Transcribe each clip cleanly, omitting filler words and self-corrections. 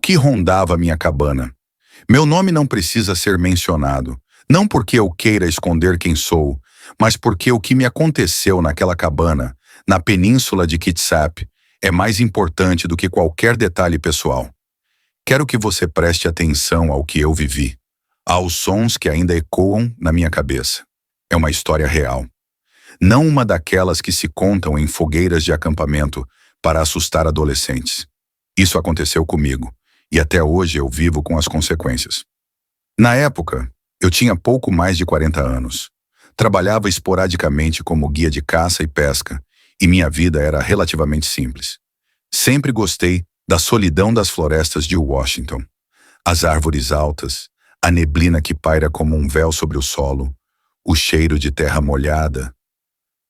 que rondava minha cabana. Meu nome não precisa ser mencionado, não porque eu queira esconder quem sou, mas porque o que me aconteceu naquela cabana, na península de Kitsap, é mais importante do que qualquer detalhe pessoal. Quero que você preste atenção ao que eu vivi, aos sons que ainda ecoam na minha cabeça. É uma história real. Não uma daquelas que se contam em fogueiras de acampamento para assustar adolescentes. Isso aconteceu comigo, e até hoje eu vivo com as consequências. Na época, eu tinha pouco mais de 40 anos. Trabalhava esporadicamente como guia de caça e pesca, e minha vida era relativamente simples. Sempre gostei da solidão das florestas de Washington. As árvores altas, a neblina que paira como um véu sobre o solo, o cheiro de terra molhada.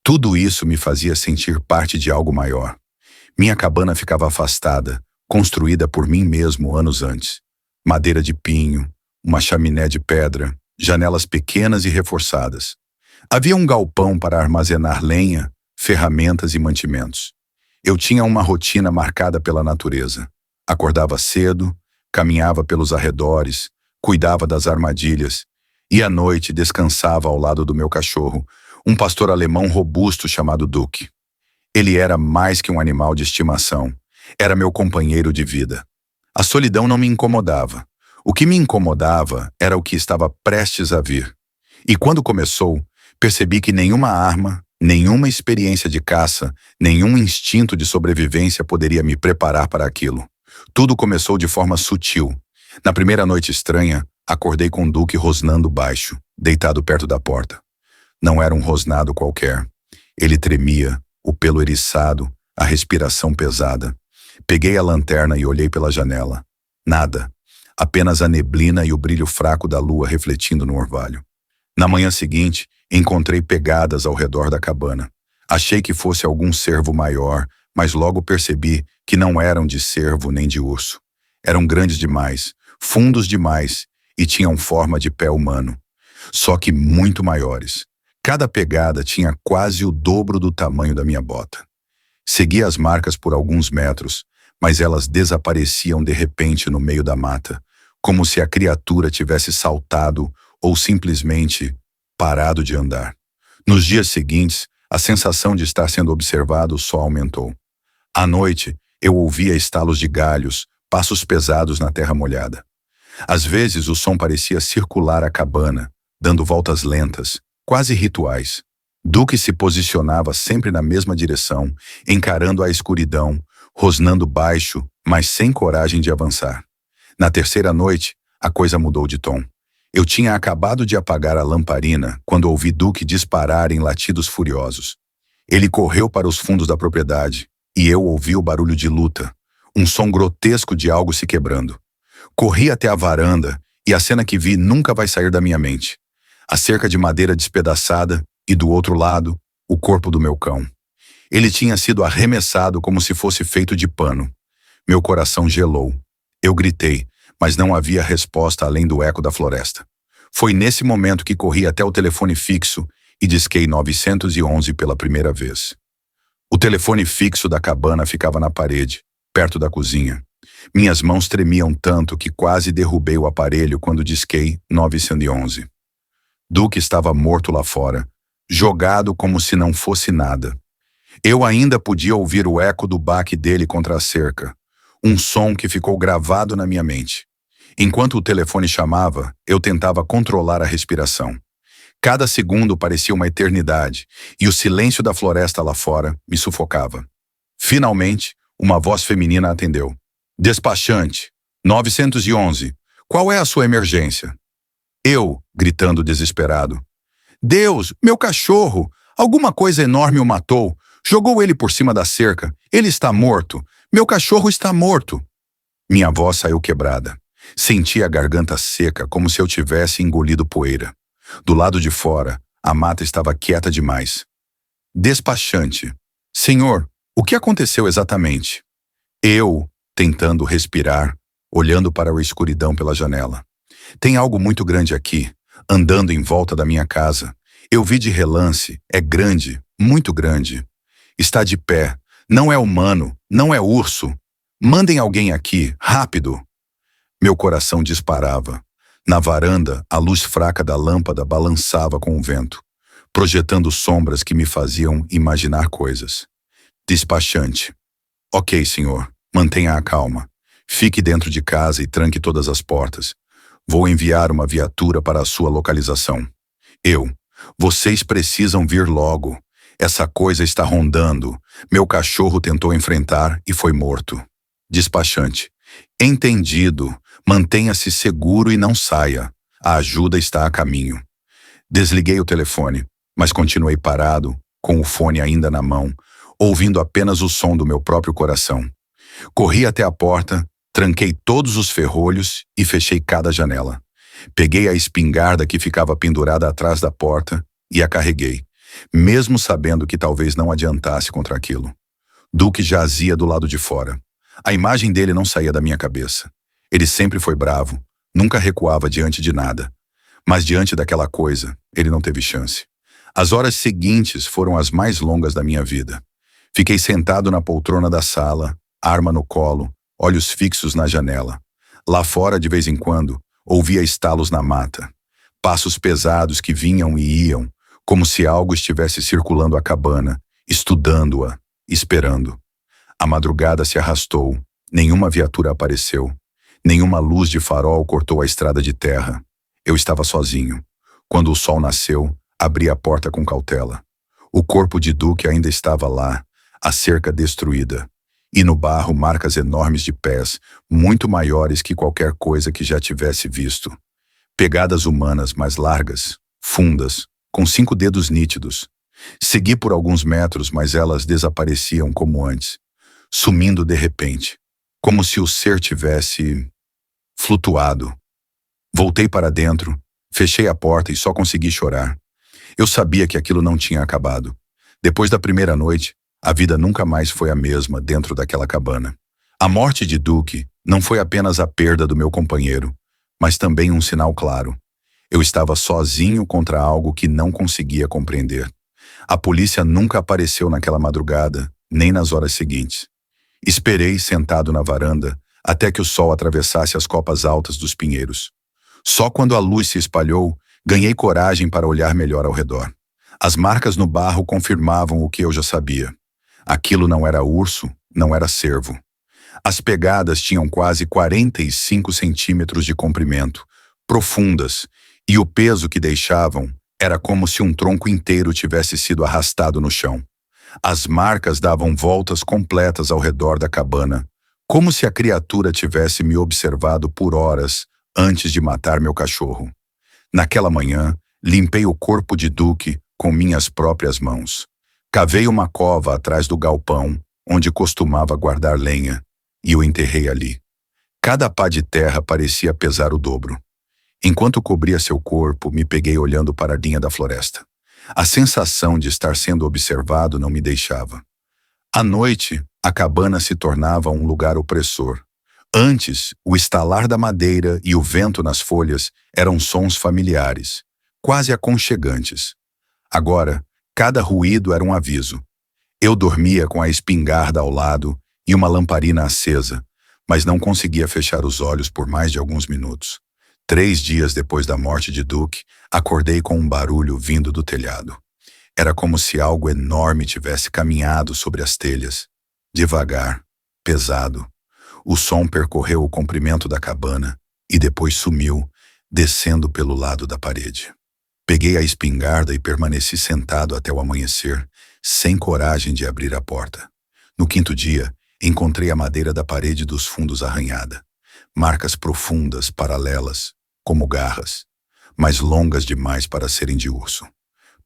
Tudo isso me fazia sentir parte de algo maior. Minha cabana ficava afastada, construída por mim mesmo anos antes. Madeira de pinho, uma chaminé de pedra, janelas pequenas e reforçadas. Havia um galpão para armazenar lenha, ferramentas e mantimentos. Eu tinha uma rotina marcada pela natureza. Acordava cedo, caminhava pelos arredores, cuidava das armadilhas, e à noite descansava ao lado do meu cachorro, um pastor alemão robusto chamado Duke. Ele era mais que um animal de estimação. Era meu companheiro de vida. A solidão não me incomodava. O que me incomodava era o que estava prestes a vir. E quando começou, percebi que nenhuma arma, nenhuma experiência de caça, nenhum instinto de sobrevivência poderia me preparar para aquilo. Tudo começou de forma sutil. Na primeira noite estranha, acordei com Duke rosnando baixo, deitado perto da porta. Não era um rosnado qualquer. Ele tremia, o pelo eriçado, a respiração pesada. Peguei a lanterna e olhei pela janela. Nada. Apenas a neblina e o brilho fraco da lua refletindo no orvalho. Na manhã seguinte, encontrei pegadas ao redor da cabana. Achei que fosse algum cervo maior, mas logo percebi que não eram de cervo nem de urso. Eram grandes demais, fundos demais e tinham forma de pé humano. Só que muito maiores. Cada pegada tinha quase o dobro do tamanho da minha bota. Segui as marcas por alguns metros, mas elas desapareciam de repente no meio da mata, como se a criatura tivesse saltado ou simplesmente parado de andar. Nos dias seguintes, a sensação de estar sendo observado só aumentou. À noite, eu ouvia estalos de galhos, passos pesados na terra molhada. Às vezes, o som parecia circular a cabana, dando voltas lentas, quase rituais. Duke se posicionava sempre na mesma direção, encarando a escuridão, rosnando baixo, mas sem coragem de avançar. Na terceira noite, a coisa mudou de tom. Eu tinha acabado de apagar a lamparina quando ouvi Duke disparar em latidos furiosos. Ele correu para os fundos da propriedade, e eu ouvi o barulho de luta, um som grotesco de algo se quebrando. Corri até a varanda, e a cena que vi nunca vai sair da minha mente. A cerca de madeira despedaçada e, do outro lado, o corpo do meu cão. Ele tinha sido arremessado como se fosse feito de pano. Meu coração gelou. Eu gritei, mas não havia resposta além do eco da floresta. Foi nesse momento que corri até o telefone fixo e disquei 911 pela primeira vez. O telefone fixo da cabana ficava na parede, perto da cozinha. Minhas mãos tremiam tanto que quase derrubei o aparelho quando disquei 911. Duke estava morto lá fora, jogado como se não fosse nada. Eu ainda podia ouvir o eco do baque dele contra a cerca, um som que ficou gravado na minha mente. Enquanto o telefone chamava, eu tentava controlar a respiração. Cada segundo parecia uma eternidade, e o silêncio da floresta lá fora me sufocava. Finalmente, uma voz feminina atendeu. Despachante, 911, qual é a sua emergência? Eu, gritando desesperado. Deus, meu cachorro! Alguma coisa enorme o matou. Jogou ele por cima da cerca. Ele está morto. Meu cachorro está morto. Minha voz saiu quebrada. Senti a garganta seca, como se eu tivesse engolido poeira. Do lado de fora, a mata estava quieta demais. Despachante. Senhor, o que aconteceu exatamente? Eu, tentando respirar, olhando para a escuridão pela janela. Tem algo muito grande aqui, andando em volta da minha casa. Eu vi de relance, é grande, muito grande. Está de pé, não é humano, não é urso. Mandem alguém aqui, rápido. Meu coração disparava. Na varanda, a luz fraca da lâmpada balançava com o vento, projetando sombras que me faziam imaginar coisas. Despachante. Ok, senhor. Mantenha a calma. Fique dentro de casa e tranque todas as portas. Vou enviar uma viatura para a sua localização. Eu. Vocês precisam vir logo. Essa coisa está rondando. Meu cachorro tentou enfrentar e foi morto. Despachante. Entendido. Mantenha-se seguro e não saia. A ajuda está a caminho. Desliguei o telefone, mas continuei parado, com o fone ainda na mão, ouvindo apenas o som do meu próprio coração. Corri até a porta, tranquei todos os ferrolhos e fechei cada janela. Peguei a espingarda que ficava pendurada atrás da porta e a carreguei, mesmo sabendo que talvez não adiantasse contra aquilo. Duke jazia do lado de fora. A imagem dele não saía da minha cabeça. Ele sempre foi bravo, nunca recuava diante de nada. Mas diante daquela coisa, ele não teve chance. As horas seguintes foram as mais longas da minha vida. Fiquei sentado na poltrona da sala, arma no colo, olhos fixos na janela. Lá fora, de vez em quando, ouvia estalos na mata. Passos pesados que vinham e iam, como se algo estivesse circulando a cabana, estudando-a, esperando. A madrugada se arrastou, nenhuma viatura apareceu. Nenhuma luz de farol cortou a estrada de terra. Eu estava sozinho. Quando o sol nasceu, abri a porta com cautela. O corpo de Duke ainda estava lá, a cerca destruída. E no barro marcas enormes de pés, muito maiores que qualquer coisa que já tivesse visto. Pegadas humanas mais largas, fundas, com 5 dedos nítidos. Segui por alguns metros, mas elas desapareciam como antes, sumindo de repente, como se o ser tivesse flutuado. Voltei para dentro, fechei a porta e só consegui chorar. Eu sabia que aquilo não tinha acabado. Depois da primeira noite, a vida nunca mais foi a mesma dentro daquela cabana. A morte de Duke não foi apenas a perda do meu companheiro, mas também um sinal claro. Eu estava sozinho contra algo que não conseguia compreender. A polícia nunca apareceu naquela madrugada, nem nas horas seguintes. Esperei sentado na varanda até que o sol atravessasse as copas altas dos pinheiros. Só quando a luz se espalhou, ganhei coragem para olhar melhor ao redor. As marcas no barro confirmavam o que eu já sabia. Aquilo não era urso, não era cervo. As pegadas tinham quase 45 centímetros de comprimento, profundas, e o peso que deixavam era como se um tronco inteiro tivesse sido arrastado no chão. As marcas davam voltas completas ao redor da cabana, como se a criatura tivesse me observado por horas antes de matar meu cachorro. Naquela manhã, limpei o corpo de Duke com minhas próprias mãos. Cavei uma cova atrás do galpão, onde costumava guardar lenha, e o enterrei ali. Cada pá de terra parecia pesar o dobro. Enquanto cobria seu corpo, me peguei olhando para a linha da floresta. A sensação de estar sendo observado não me deixava. À noite, a cabana se tornava um lugar opressor. Antes, o estalar da madeira e o vento nas folhas eram sons familiares, quase aconchegantes. Agora, cada ruído era um aviso. Eu dormia com a espingarda ao lado e uma lamparina acesa, mas não conseguia fechar os olhos por mais de alguns minutos. 3 dias depois da morte de Duke, acordei com um barulho vindo do telhado. Era como se algo enorme tivesse caminhado sobre as telhas. Devagar, pesado. O som percorreu o comprimento da cabana e depois sumiu, descendo pelo lado da parede. Peguei a espingarda e permaneci sentado até o amanhecer, sem coragem de abrir a porta. No 5º dia, encontrei a madeira da parede dos fundos arranhada. Marcas profundas, paralelas, como garras, mas longas demais para serem de urso.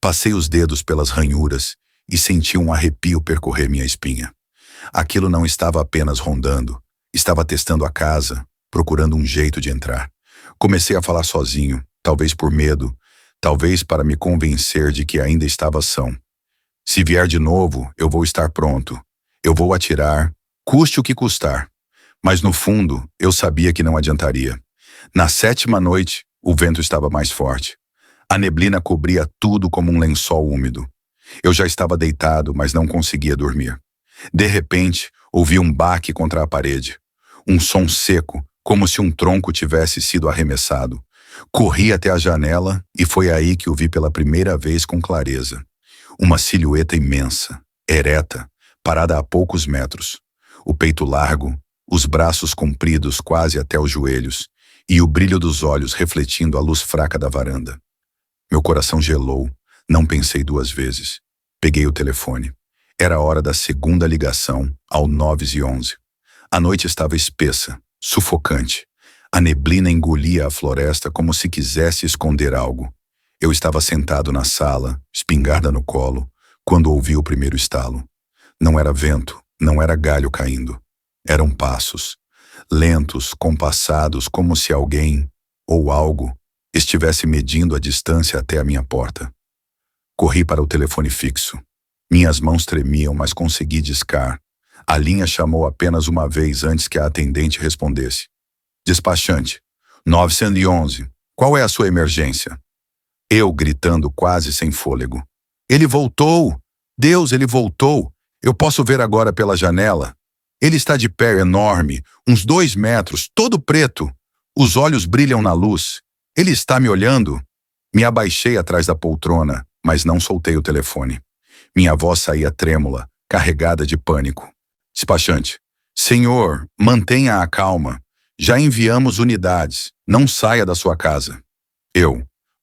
Passei os dedos pelas ranhuras e senti um arrepio percorrer minha espinha. Aquilo não estava apenas rondando, estava testando a casa, procurando um jeito de entrar. Comecei a falar sozinho, talvez por medo, talvez para me convencer de que ainda estava são. Se vier de novo, eu vou estar pronto. Eu vou atirar, custe o que custar. Mas no fundo, eu sabia que não adiantaria. Na 7ª noite, o vento estava mais forte. A neblina cobria tudo como um lençol úmido. Eu já estava deitado, mas não conseguia dormir. De repente, ouvi um baque contra a parede. Um som seco, como se um tronco tivesse sido arremessado. Corri até a janela e foi aí que o vi pela primeira vez com clareza. Uma silhueta imensa, ereta, parada a poucos metros. O peito largo, os braços compridos quase até os joelhos e o brilho dos olhos refletindo a luz fraca da varanda. Meu coração gelou, não pensei duas vezes. Peguei o telefone. Era a hora da segunda ligação, ao 911. A noite estava espessa, sufocante. A neblina engolia a floresta como se quisesse esconder algo. Eu estava sentado na sala, espingarda no colo, quando ouvi o primeiro estalo. Não era vento, não era galho caindo. Eram passos, lentos, compassados, como se alguém, ou algo, estivesse medindo a distância até a minha porta. Corri para o telefone fixo. Minhas mãos tremiam, mas consegui discar. A linha chamou apenas uma vez antes que a atendente respondesse. Despachante, 911, qual é a sua emergência? Eu gritando quase sem fôlego. Ele voltou! Deus, ele voltou! Eu posso ver agora pela janela. Ele está de pé enorme, uns 2 metros, todo preto. Os olhos brilham na luz. Ele está me olhando? Me abaixei atrás da poltrona, mas não soltei o telefone. Minha voz saía trêmula, carregada de pânico. Despachante, senhor, mantenha a calma. Já enviamos unidades. Não saia da sua casa.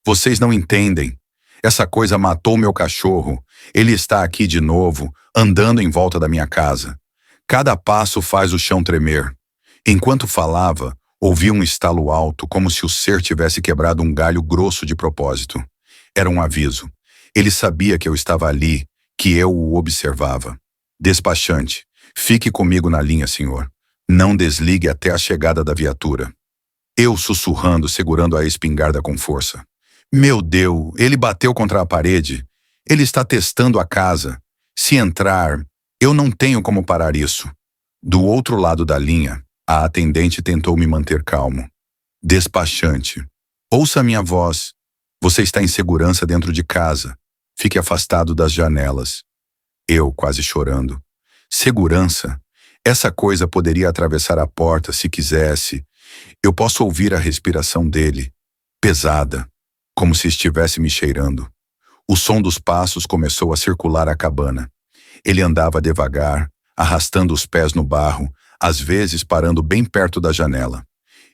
Vocês não entendem. Essa coisa matou meu cachorro. Ele está aqui de novo, andando em volta da minha casa. Cada passo faz o chão tremer. Enquanto falava, ouvi um estalo alto, como se o ser tivesse quebrado um galho grosso de propósito. Era um aviso. Ele sabia que eu estava ali, que eu o observava. Despachante, fique comigo na linha, senhor. Não desligue até a chegada da viatura. Eu sussurrando, segurando a espingarda com força. Meu Deus, ele bateu contra a parede. Ele está testando a casa. Se entrar, eu não tenho como parar isso. Do outro lado da linha, a atendente tentou me manter calmo. Despachante, ouça minha voz. Você está em segurança dentro de casa. Fique afastado das janelas. Eu, quase chorando. Segurança? Essa coisa poderia atravessar a porta se quisesse. Eu posso ouvir a respiração dele, pesada, como se estivesse me cheirando. O som dos passos começou a circular a cabana. Ele andava devagar, arrastando os pés no barro, às vezes parando bem perto da janela.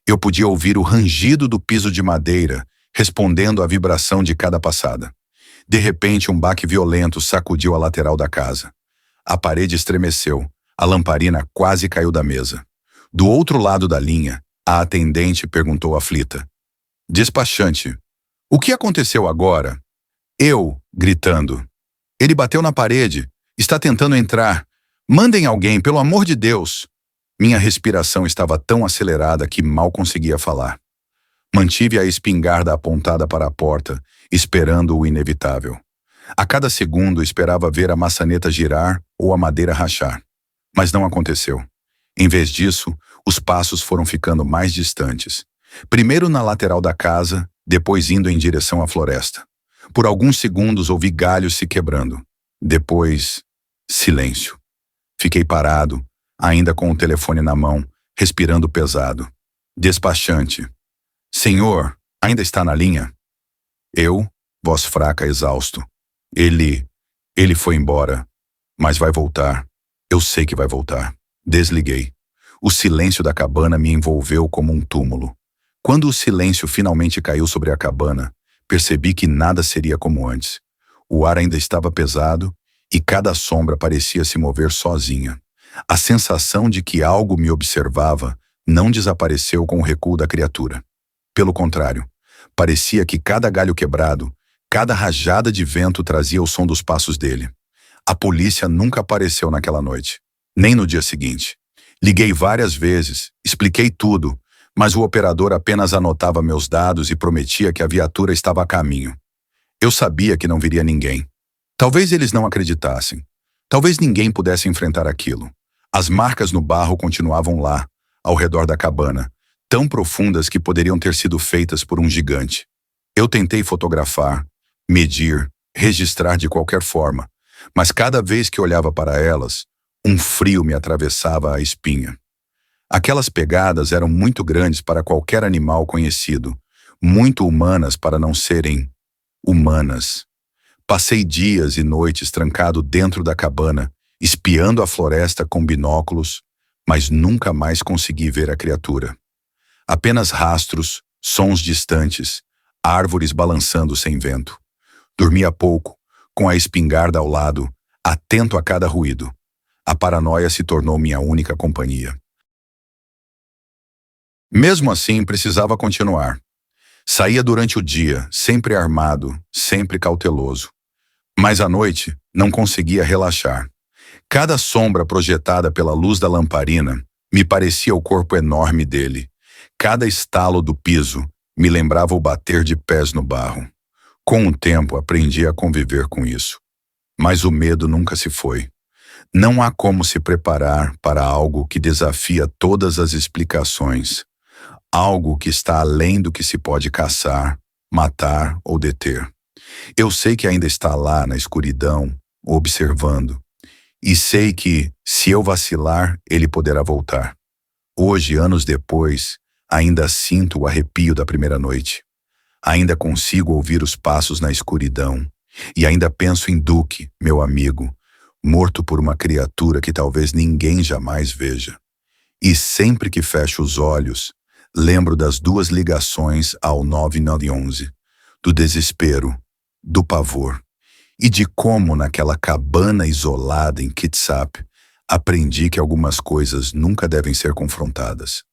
Eu podia ouvir o rangido do piso de madeira, respondendo à vibração de cada passada. De repente, um baque violento sacudiu a lateral da casa. A parede estremeceu, a lamparina quase caiu da mesa. Do outro lado da linha, a atendente perguntou aflita. Despachante, o que aconteceu agora? Eu, gritando. Ele bateu na parede, está tentando entrar. Mandem alguém, pelo amor de Deus. Minha respiração estava tão acelerada que mal conseguia falar. Mantive a espingarda apontada para a porta, esperando o inevitável. A cada segundo esperava ver a maçaneta girar ou a madeira rachar. Mas não aconteceu. Em vez disso, os passos foram ficando mais distantes. Primeiro na lateral da casa, depois indo em direção à floresta. Por alguns segundos ouvi galhos se quebrando. Depois, silêncio. Fiquei parado, ainda com o telefone na mão, respirando pesado. Despachante. Senhor, ainda está na linha? Eu, voz fraca, exausto. Ele foi embora, mas vai voltar. Eu sei que vai voltar. Desliguei. O silêncio da cabana me envolveu como um túmulo. Quando o silêncio finalmente caiu sobre a cabana, percebi que nada seria como antes. O ar ainda estava pesado e cada sombra parecia se mover sozinha. A sensação de que algo me observava não desapareceu com o recuo da criatura. Pelo contrário, parecia que cada galho quebrado, cada rajada de vento trazia o som dos passos dele. A polícia nunca apareceu naquela noite, nem no dia seguinte. Liguei várias vezes, expliquei tudo, mas o operador apenas anotava meus dados e prometia que a viatura estava a caminho. Eu sabia que não viria ninguém. Talvez eles não acreditassem. Talvez ninguém pudesse enfrentar aquilo. As marcas no barro continuavam lá, ao redor da cabana, tão profundas que poderiam ter sido feitas por um gigante. Eu tentei fotografar, medir, registrar de qualquer forma, mas cada vez que olhava para elas, um frio me atravessava a espinha. Aquelas pegadas eram muito grandes para qualquer animal conhecido, muito humanas para não serem humanas. Passei dias e noites trancado dentro da cabana, espiando a floresta com binóculos, mas nunca mais consegui ver a criatura. Apenas rastros, sons distantes, árvores balançando sem vento. Dormia pouco, com a espingarda ao lado, atento a cada ruído. A paranoia se tornou minha única companhia. Mesmo assim, precisava continuar. Saía durante o dia, sempre armado, sempre cauteloso. Mas à noite, não conseguia relaxar. Cada sombra projetada pela luz da lamparina me parecia o corpo enorme dele. Cada estalo do piso me lembrava o bater de pés no barro. Com o tempo, aprendi a conviver com isso. Mas o medo nunca se foi. Não há como se preparar para algo que desafia todas as explicações. Algo que está além do que se pode caçar, matar ou deter. Eu sei que ainda está lá na escuridão, observando. E sei que, se eu vacilar, ele poderá voltar. Hoje, anos depois, ainda sinto o arrepio da primeira noite. Ainda consigo ouvir os passos na escuridão. E ainda penso em Duke, meu amigo, morto por uma criatura que talvez ninguém jamais veja. E sempre que fecho os olhos, lembro das 2 ligações ao 911, do desespero, do pavor, e de como naquela cabana isolada em Kitsap, aprendi que algumas coisas nunca devem ser confrontadas.